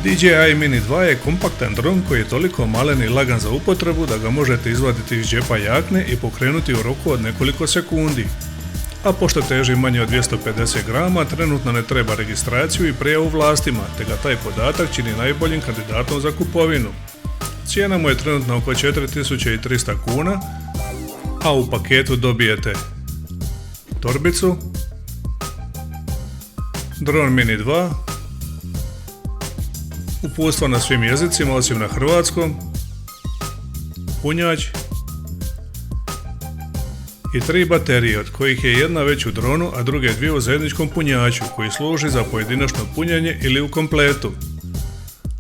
DJI Mini 2 je kompaktan dron koji je toliko malen i lagan za upotrebu da ga možete izvaditi iz džepa jakne i pokrenuti u roku od nekoliko sekundi. A pošto teži manje od 250 grama, trenutno ne treba registraciju i prijavu vlastima, te ga taj podatak čini najboljim kandidatom za kupovinu. Cijena mu je trenutno oko 4300 kuna, a u paketu dobijete torbicu, dron Mini 2, uputstva na svim jezicima osim na hrvatskom, punjač i 3 baterije, od kojih je jedna već u dronu, a druge 2 u zajedničkom punjaču koji služi za pojedinačno punjenje ili u kompletu.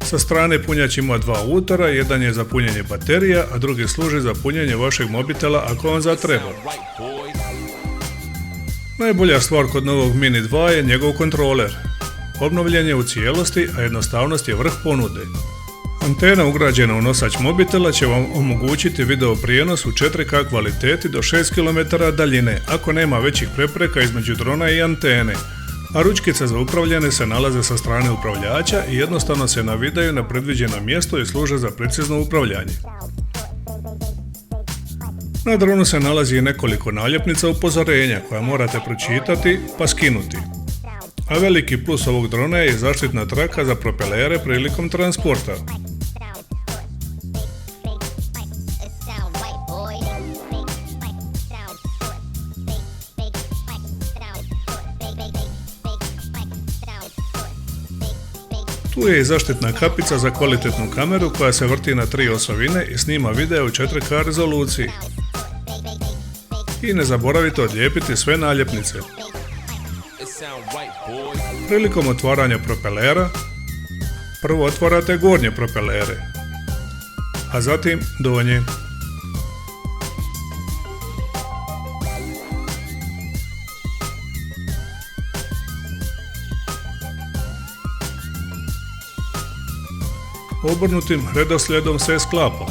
Sa strane punjač ima 2 utora, jedan je za punjenje baterija, a drugi služi za punjenje vašeg mobitela ako vam zatreba. Najbolja stvar kod novog Mini 2 je njegov kontroler. Obnovljen je u cijelosti, a jednostavnost je vrh ponude. Antena ugrađena u nosač mobitela će vam omogućiti video prijenos u 4K kvaliteti do 6 km daljine, ako nema većih prepreka između drona i antene, a ručkice za upravljanje se nalaze sa strane upravljača i jednostavno se navidaju na predviđeno mjesto i služe za precizno upravljanje. Na dronu se nalazi i nekoliko naljepnica upozorenja koja morate pročitati pa skinuti. A veliki plus ovog drona je zaštitna traka za propelere prilikom transporta. Tu je i zaštitna kapica za kvalitetnu kameru koja se vrti na 3 osovine i snima video u 4K rezoluciji. I ne zaboravite odlijepiti sve naljepnice. Prilikom otvaranja propelera, prvo otvarate gornje propelere, a zatim donje. Obrnutim redoslijedom se sklapa.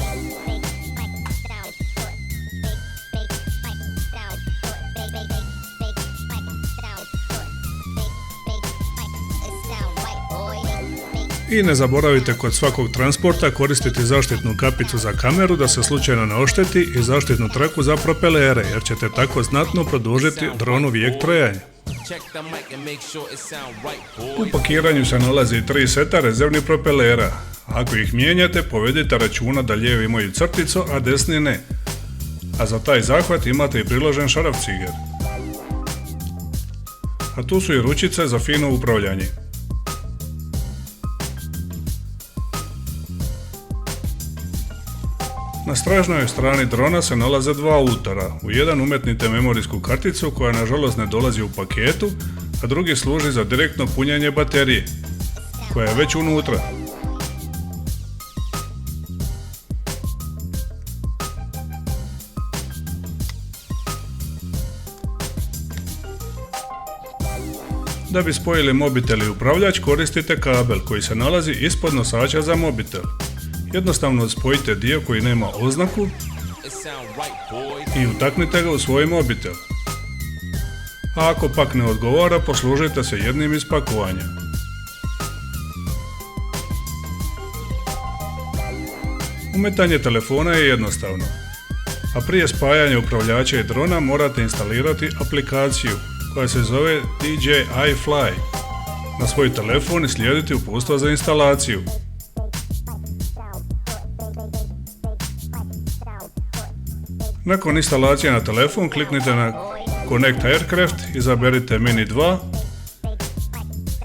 I ne zaboravite kod svakog transporta koristiti zaštitnu kapicu za kameru da se slučajno ne ošteti i zaštitnu traku za propelere, jer ćete tako znatno produžiti dronu vijek trajanja. U pakiranju se nalazi 3 seta rezervnih propelera. Ako ih mijenjate, povedite računa da lijevi imaju crticu, a desni ne. A za taj zahvat imate i priložen šarafciger. A tu su i ručice za fino upravljanje. Na stražnoj strani drona se nalaze 2 utora. U jedan umetnite memorijsku karticu koja nažalost ne dolazi u paketu, a drugi služi za direktno punjenje baterije, koja je već unutra. Da bi spojili mobitel i upravljač koristite kabel koji se nalazi ispod nosača za mobitel. Jednostavno spojite dio koji nema oznaku i utaknite ga u svoj mobitel. A ako pak ne odgovara, poslužite se jednim iz pakovanja. Umetanje telefona je jednostavno, a prije spajanja upravljača i drona morate instalirati aplikaciju koja se zove DJI Fly na svoj telefon i slijediti uputstva za instalaciju. Nakon instalacije na telefon kliknite na Connect Aircraft, izaberite Mini 2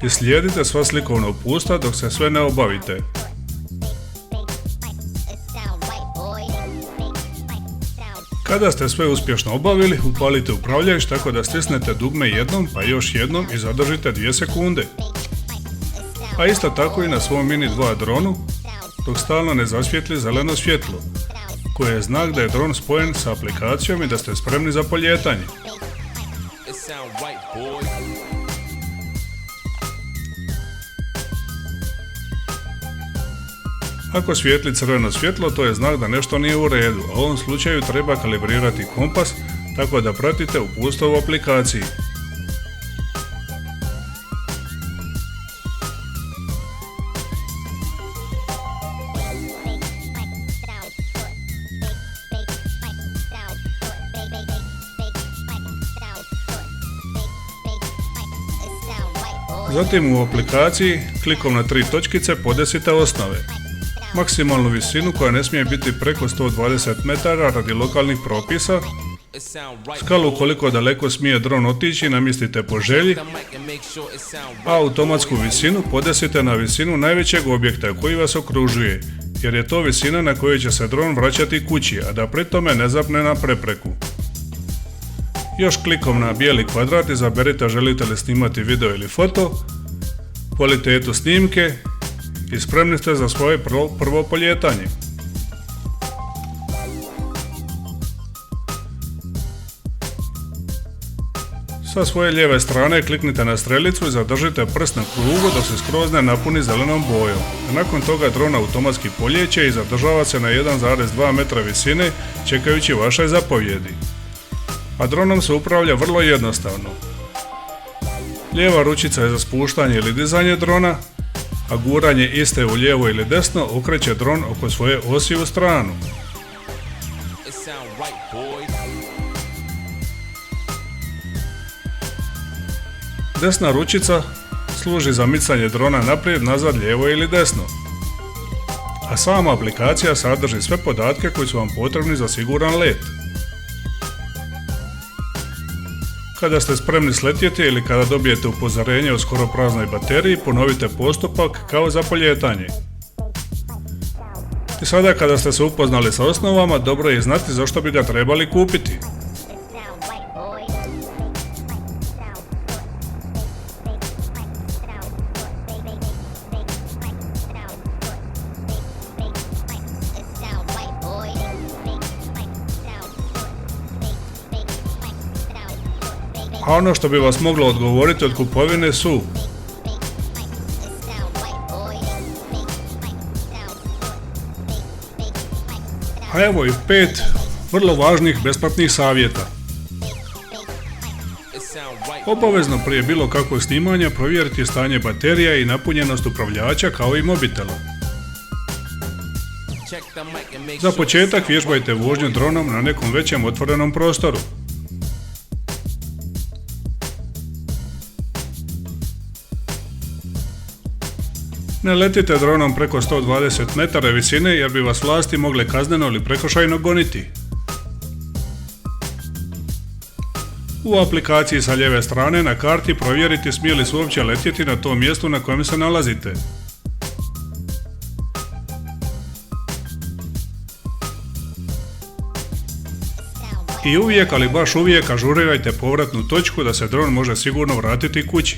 i slijedite sva slikovna uputstva dok se sve ne obavite. Kada ste sve uspješno obavili, upalite upravljač tako da stisnete dugme jednom pa još jednom i zadržite 2 sekunde. A isto tako i na svom Mini 2 dronu dok stalno ne zasvijetli zeleno svjetlo, koje je znak da je dron spojen sa aplikacijom i da ste spremni za polijetanje. Ako svijetli crveno svjetlo, to je znak da nešto nije u redu, a u ovom slučaju treba kalibrirati kompas tako da pratite uputstva u aplikaciji. Zatim u aplikaciji klikom na 3 točkice podesite osnove. Maksimalnu visinu koja ne smije biti preko 120 metara radi lokalnih propisa. Skalu koliko daleko smije dron otići namjestite po želji, a automatsku visinu podesite na visinu najvećeg objekta koji vas okružuje, jer je to visina na kojoj će se dron vraćati kući, a da pri tome ne zapne na prepreku. Još klikom na bijeli kvadrat izaberite želite li snimati video ili foto, kvalitetu snimke i spremni ste za svoje prvo polijetanje. Sa svoje lijeve strane kliknite na strelicu i zadržite prst na krugu dok se skroz ne napuni zelenom bojom. Nakon toga dron automatski polijeće i zadržava se na 1,2 metra visine čekajući vaše zapovjedi. A dronom se upravlja vrlo jednostavno. Lijeva ručica je za spuštanje ili dizanje drona, a guranje iste u lijevo ili desno okreće dron oko svoje osi u stranu. Desna ručica služi za micanje drona naprijed, nazad, lijevo ili desno. A sama aplikacija sadrži sve podatke koji su vam potrebni za siguran let. Kada ste spremni sletjeti ili kada dobijete upozorenje o skoro praznoj bateriji, ponovite postupak kao za polijetanje. I sada kada ste se upoznali sa osnovama, dobro je znati zašto bi ga trebali kupiti. A ono što bi vas moglo odgovoriti od kupovine su: a evo i 5 vrlo važnih besplatnih savjeta. Obavezno prije bilo kakvog snimanja provjeriti stanje baterija i napunjenost upravljača kao i mobitela. Za početak vježbajte vožnju dronom na nekom većem otvorenom prostoru. Ne letite dronom preko 120 metara visine jer bi vas vlasti mogle kazneno ili prekršajno goniti. U aplikaciji sa lijeve strane na karti provjerite smije li se uopće letjeti na tom mjestu na kojem se nalazite. I uvijek, ali baš uvijek, ažurirajte povratnu točku da se dron može sigurno vratiti kući.